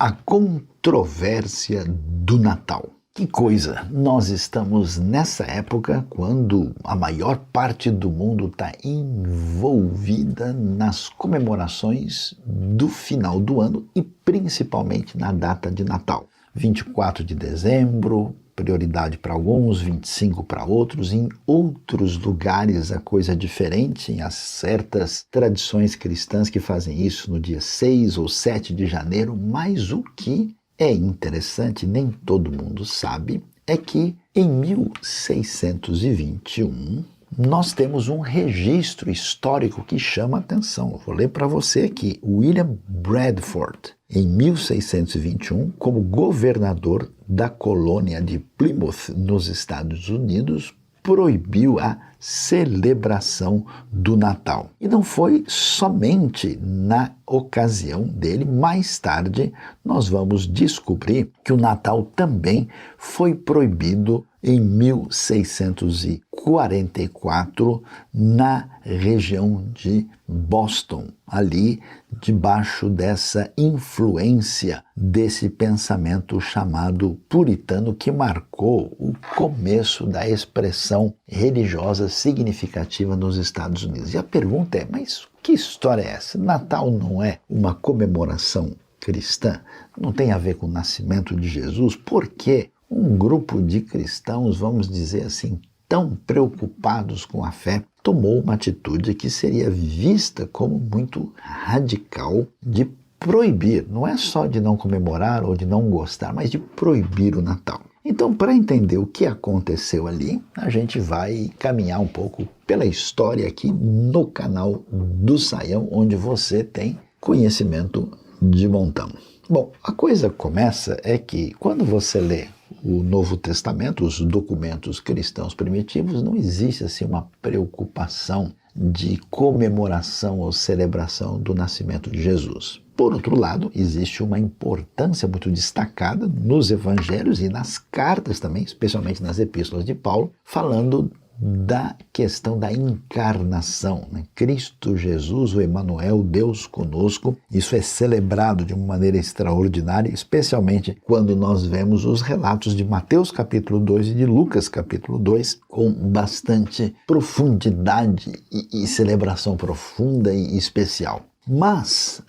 A controvérsia do Natal. Que coisa! Nós estamos nessa época quando a maior parte do mundo está envolvida nas comemorações do final do ano e principalmente na data de Natal. 24 de dezembro, prioridade para alguns, 25 para outros. Em outros lugares a coisa é diferente, há certas tradições cristãs que fazem isso no dia 6 ou 7 de janeiro, mas o que é interessante, nem todo mundo sabe, é que em 1621 nós temos um registro histórico que chama a atenção. Eu vou ler para você aqui. William Bradford, em 1621, como governador da colônia de Plymouth, nos Estados Unidos, proibiu a celebração do Natal. E não foi somente na ocasião dele, mais tarde nós vamos descobrir que o Natal também foi proibido em 1644 na região de Boston, ali debaixo dessa influência desse pensamento chamado puritano que marcou o começo da expressão religiosa significativa nos Estados Unidos. E a pergunta é, mas que história é essa? Natal não é uma comemoração cristã? Não tem a ver com o nascimento de Jesus? Por que um grupo de cristãos, vamos dizer assim, tão preocupados com a fé, tomou uma atitude que seria vista como muito radical de proibir, não é só de não comemorar ou de não gostar, mas de proibir o Natal? Então, para entender o que aconteceu ali, a gente vai caminhar um pouco pela história aqui no canal do Saião, onde você tem conhecimento de montão. Bom, a coisa começa é que quando você lê o Novo Testamento, os documentos cristãos primitivos, não existe assim uma preocupação de comemoração ou celebração do nascimento de Jesus. Por outro lado, existe uma importância muito destacada nos evangelhos e nas cartas também, especialmente nas epístolas de Paulo, falando da questão da encarnação, né? Cristo Jesus, o Emanuel, Deus conosco. Isso é celebrado de uma maneira extraordinária, especialmente quando nós vemos os relatos de Mateus capítulo 2 e de Lucas capítulo 2, com bastante profundidade e celebração profunda e especial. Mas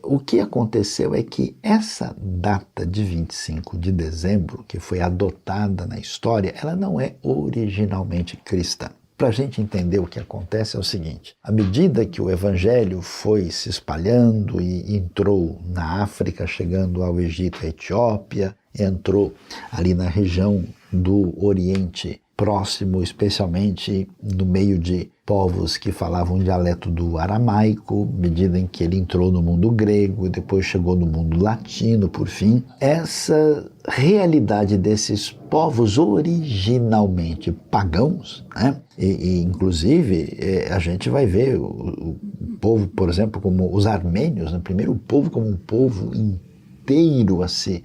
o que aconteceu é que essa data de 25 de dezembro, que foi adotada na história, ela não é originalmente cristã. Para a gente entender o que acontece é o seguinte: à medida que o evangelho foi se espalhando e entrou na África, chegando ao Egito e à Etiópia, entrou ali na região do Oriente Próximo, especialmente no meio de povos que falavam o dialeto do aramaico, à medida em que ele entrou no mundo grego e depois chegou no mundo latino, por fim, essa realidade desses povos originalmente pagãos, né? Inclusive, a gente vai ver o povo, por exemplo, como os armênios, né? Primeiro o povo como um povo inteiro a se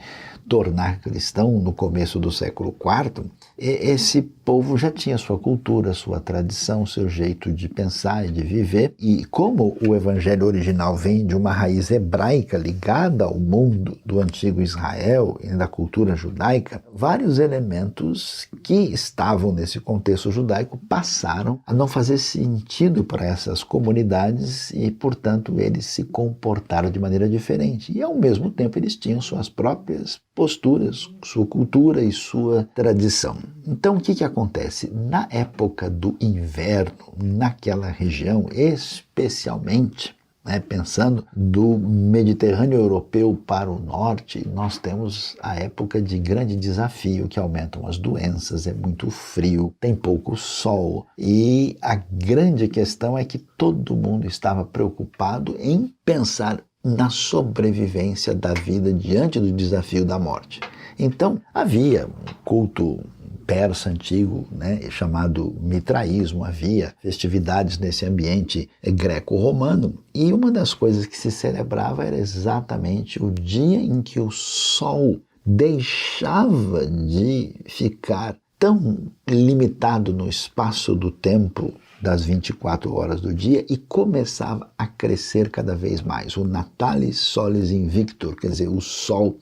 tornar cristão no começo do século IV, esse povo já tinha sua cultura, sua tradição, seu jeito de pensar e de viver. E como o evangelho original vem de uma raiz hebraica ligada ao mundo do antigo Israel e da cultura judaica, vários elementos que estavam nesse contexto judaico passaram a não fazer sentido para essas comunidades e, portanto, eles se comportaram de maneira diferente. E, ao mesmo tempo, eles tinham suas próprias posturas, sua cultura e sua tradição. Então, o que acontece? Na época do inverno, naquela região, especialmente, pensando do Mediterrâneo europeu para o norte, nós temos a época de grande desafio, que aumentam as doenças, é muito frio, tem pouco sol, e a grande questão é que todo mundo estava preocupado em pensar na sobrevivência da vida diante do desafio da morte. Então, havia um culto persa antigo, chamado mitraísmo, havia festividades nesse ambiente greco-romano, e uma das coisas que se celebrava era exatamente o dia em que o sol deixava de ficar tão limitado no espaço do tempo das 24 horas do dia e começava a crescer cada vez mais. O Natalis Solis Invictor, quer dizer, o sol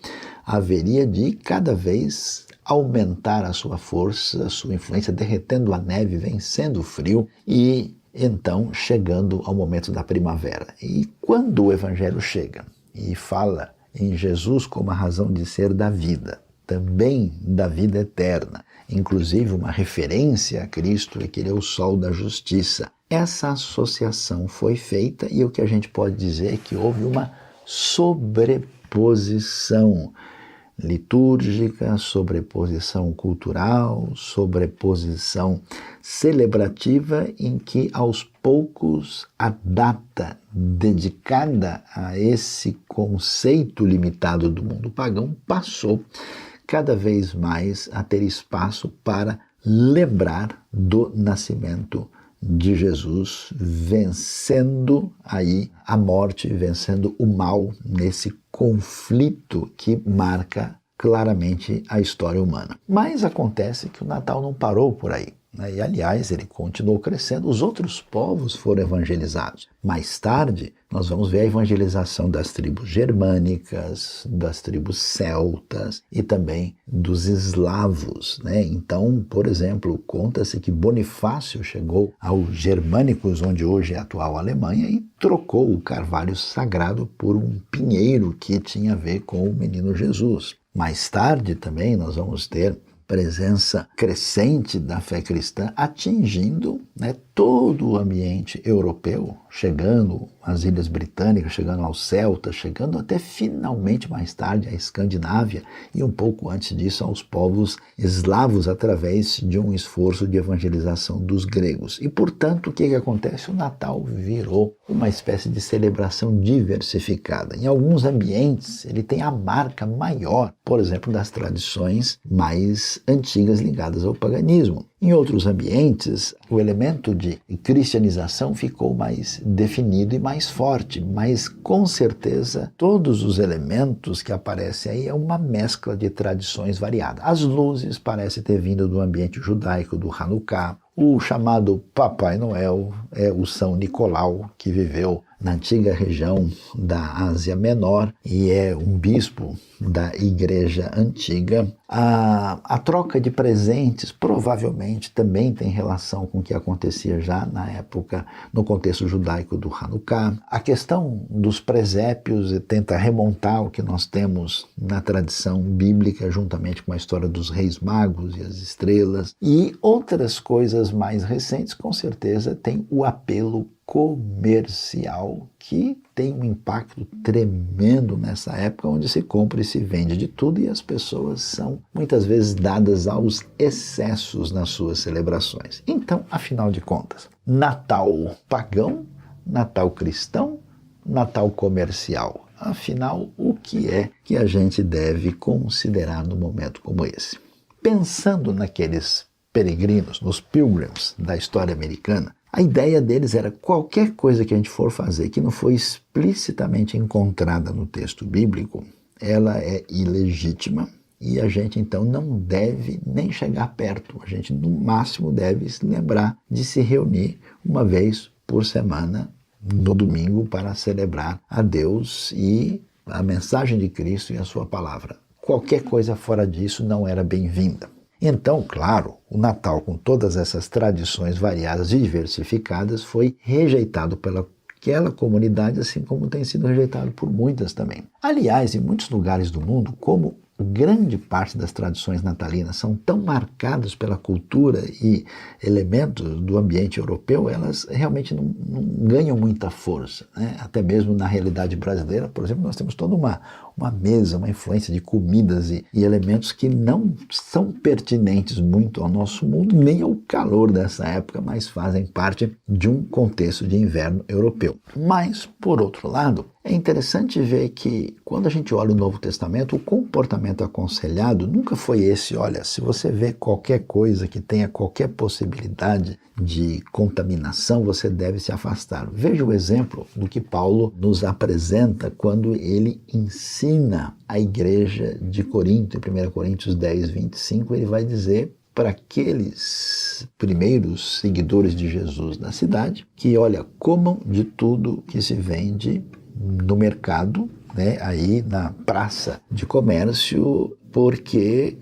haveria de cada vez aumentar a sua força, a sua influência, derretendo a neve, vencendo o frio e então chegando ao momento da primavera. E quando o Evangelho chega e fala em Jesus como a razão de ser da vida, também da vida eterna, inclusive uma referência a Cristo e que Ele é o sol da justiça, essa associação foi feita e o que a gente pode dizer é que houve uma sobreposição litúrgica, sobreposição cultural, sobreposição celebrativa, em que aos poucos a data dedicada a esse conceito limitado do mundo pagão passou cada vez mais a ter espaço para lembrar do nascimento de Jesus, vencendo aí a morte, vencendo o mal nesse conflito que marca claramente a história humana. Mas acontece que o Natal não parou por aí, né? E, aliás, ele continuou crescendo, os outros povos foram evangelizados. Mais tarde, nós vamos ver a evangelização das tribos germânicas, das tribos celtas e também dos eslavos, né? Então, por exemplo, conta-se que Bonifácio chegou aos germânicos, onde hoje é a atual Alemanha, e trocou o carvalho sagrado por um pinheiro que tinha a ver com o menino Jesus. Mais tarde também nós vamos ter presença crescente da fé cristã atingindo, né, todo o ambiente europeu, chegando às Ilhas Britânicas, chegando aos celtas, chegando até finalmente mais tarde à Escandinávia e um pouco antes disso aos povos eslavos através de um esforço de evangelização dos gregos. E portanto, o que acontece? O Natal virou uma espécie de celebração diversificada. Em alguns ambientes ele tem a marca maior, por exemplo, das tradições mais antigas ligadas ao paganismo. Em outros ambientes, o elemento de cristianização ficou mais definido e mais forte, mas com certeza todos os elementos que aparecem aí é uma mescla de tradições variadas. As luzes parecem ter vindo do ambiente judaico, do Hanukkah. O chamado Papai Noel é o São Nicolau, que viveu na antiga região da Ásia Menor e é um bispo da Igreja Antiga. A troca de presentes provavelmente também tem relação com o que acontecia já na época, no contexto judaico do Hanukkah. A questão dos presépios tenta remontar o que nós temos na tradição bíblica, juntamente com a história dos reis magos e as estrelas. E outras coisas mais recentes, com certeza, tem o apelo comercial que tem um impacto tremendo nessa época, onde se compra e se vende de tudo e as pessoas são muitas vezes dadas aos excessos nas suas celebrações. Então, afinal de contas, Natal pagão, Natal cristão, Natal comercial. Afinal, o que é que a gente deve considerar num momento como esse? Pensando naqueles peregrinos, nos pilgrims da história americana, a ideia deles era qualquer coisa que a gente for fazer que não for explicitamente encontrada no texto bíblico, ela é ilegítima e a gente então não deve nem chegar perto. A gente no máximo deve se lembrar de se reunir uma vez por semana no domingo para celebrar a Deus e a mensagem de Cristo e a sua palavra. Qualquer coisa fora disso não era bem-vinda. Então, claro, o Natal, com todas essas tradições variadas e diversificadas, foi rejeitado pelaquela comunidade, assim como tem sido rejeitado por muitas também. Aliás, em muitos lugares do mundo, como grande parte das tradições natalinas são tão marcadas pela cultura e elementos do ambiente europeu, elas realmente não ganham muita força, né? Até mesmo na realidade brasileira, por exemplo, nós temos toda uma mesa, uma influência de comidas e elementos que não são pertinentes muito ao nosso mundo, nem ao calor dessa época, mas fazem parte de um contexto de inverno europeu. Mas, por outro lado, é interessante ver que, quando a gente olha o Novo Testamento, o comportamento aconselhado nunca foi esse: olha, se você vê qualquer coisa que tenha qualquer possibilidade de contaminação, você deve se afastar. Veja o exemplo do que Paulo nos apresenta quando ele ensina a igreja de Corinto, em 1 Coríntios 10, 25, ele vai dizer para aqueles primeiros seguidores de Jesus na cidade, que, olha, comam de tudo que se vende no mercado, né, aí na praça de comércio, porque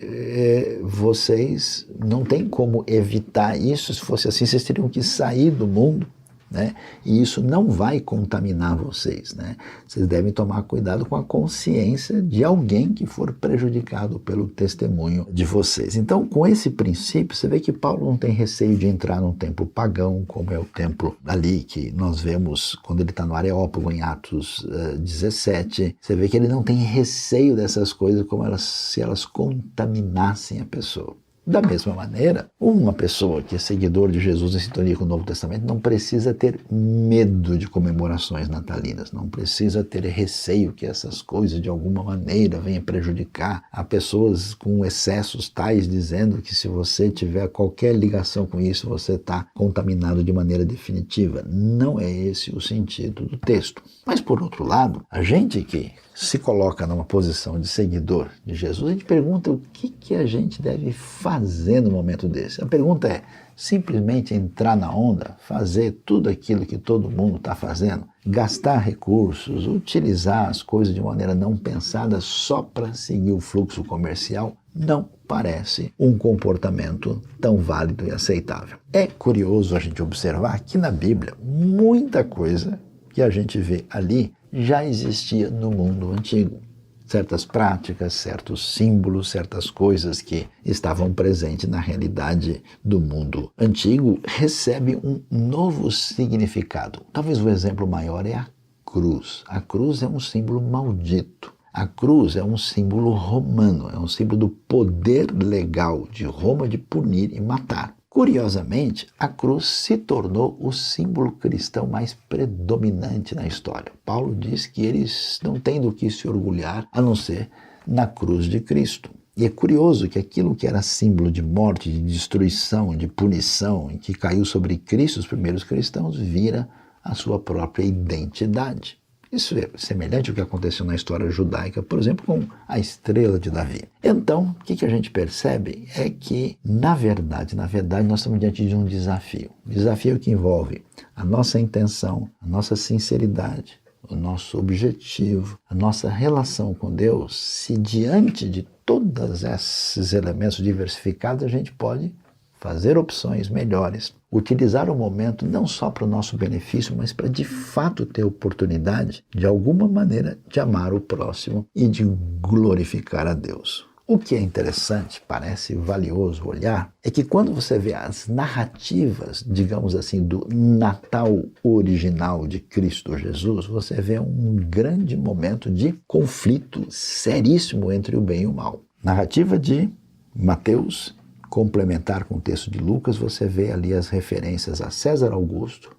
vocês não têm como evitar isso. Se fosse assim, vocês teriam que sair do mundo, né? E isso não vai contaminar vocês, né? Vocês devem tomar cuidado com a consciência de alguém que for prejudicado pelo testemunho de vocês. Então, com esse princípio, você vê que Paulo não tem receio de entrar num templo pagão, como é o templo ali que nós vemos quando ele está no Areópago, em Atos 17. Você vê que ele não tem receio dessas coisas como se elas contaminassem a pessoa. Da mesma maneira, uma pessoa que é seguidor de Jesus em sintonia com o Novo Testamento não precisa ter medo de comemorações natalinas, não precisa ter receio que essas coisas de alguma maneira venham prejudicar. Há pessoas com excessos tais dizendo que se você tiver qualquer ligação com isso, você está contaminado de maneira definitiva. Não é esse o sentido do texto. Mas, por outro lado, a gente que se coloca numa posição de seguidor de Jesus, a gente pergunta o que a gente deve fazer no momento desse. A pergunta é simplesmente entrar na onda, fazer tudo aquilo que todo mundo está fazendo, gastar recursos, utilizar as coisas de maneira não pensada só para seguir o fluxo comercial, não parece um comportamento tão válido e aceitável. É curioso a gente observar que na Bíblia muita coisa que a gente vê ali já existia no mundo antigo. Certas práticas, certos símbolos, certas coisas que estavam presentes na realidade do mundo antigo recebem um novo significado. Talvez o exemplo maior é a cruz. A cruz é um símbolo maldito. A cruz é um símbolo romano, é um símbolo do poder legal de Roma de punir e matar. Curiosamente, a cruz se tornou o símbolo cristão mais predominante na história. Paulo diz que eles não têm do que se orgulhar a não ser na cruz de Cristo. E é curioso que aquilo que era símbolo de morte, de destruição, de punição, e que caiu sobre Cristo, os primeiros cristãos, vira a sua própria identidade. Isso é semelhante ao que aconteceu na história judaica, por exemplo, com a estrela de Davi. Então, o que a gente percebe é que, na verdade, nós estamos diante de um desafio. Desafio que envolve a nossa intenção, a nossa sinceridade, o nosso objetivo, a nossa relação com Deus. Se diante de todos esses elementos diversificados, a gente pode fazer opções melhores, utilizar o momento não só para o nosso benefício, mas para de fato ter oportunidade, de alguma maneira, de amar o próximo e de glorificar a Deus. O que é interessante, parece valioso olhar, é que quando você vê as narrativas, digamos assim, do Natal original de Cristo Jesus, você vê um grande momento de conflito seríssimo entre o bem e o mal. Narrativa de Mateus, complementar com o texto de Lucas, você vê ali as referências a César Augusto,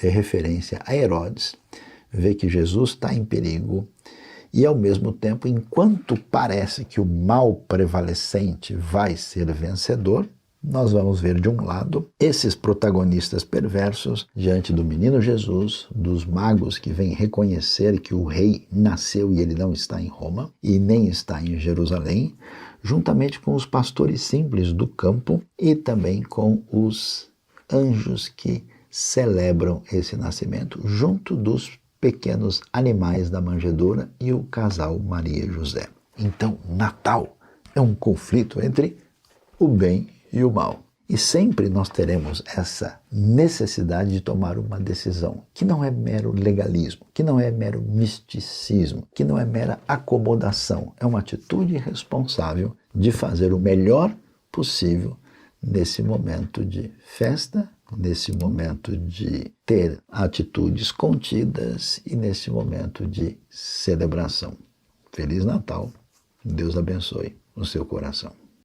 vê referência a Herodes, vê que Jesus está em perigo e, ao mesmo tempo, enquanto parece que o mal prevalecente vai ser vencedor, nós vamos ver, de um lado, esses protagonistas perversos diante do menino Jesus, dos magos que vêm reconhecer que o rei nasceu e ele não está em Roma e nem está em Jerusalém, juntamente com os pastores simples do campo e também com os anjos que celebram esse nascimento, junto dos pequenos animais da manjedoura e o casal Maria e José. Então, Natal é um conflito entre o bem e o mal. E sempre nós teremos essa necessidade de tomar uma decisão, que não é mero legalismo, que não é mero misticismo, que não é mera acomodação. É uma atitude responsável de fazer o melhor possível nesse momento de festa, nesse momento de ter atitudes contidas e nesse momento de celebração. Feliz Natal. Deus abençoe o seu coração.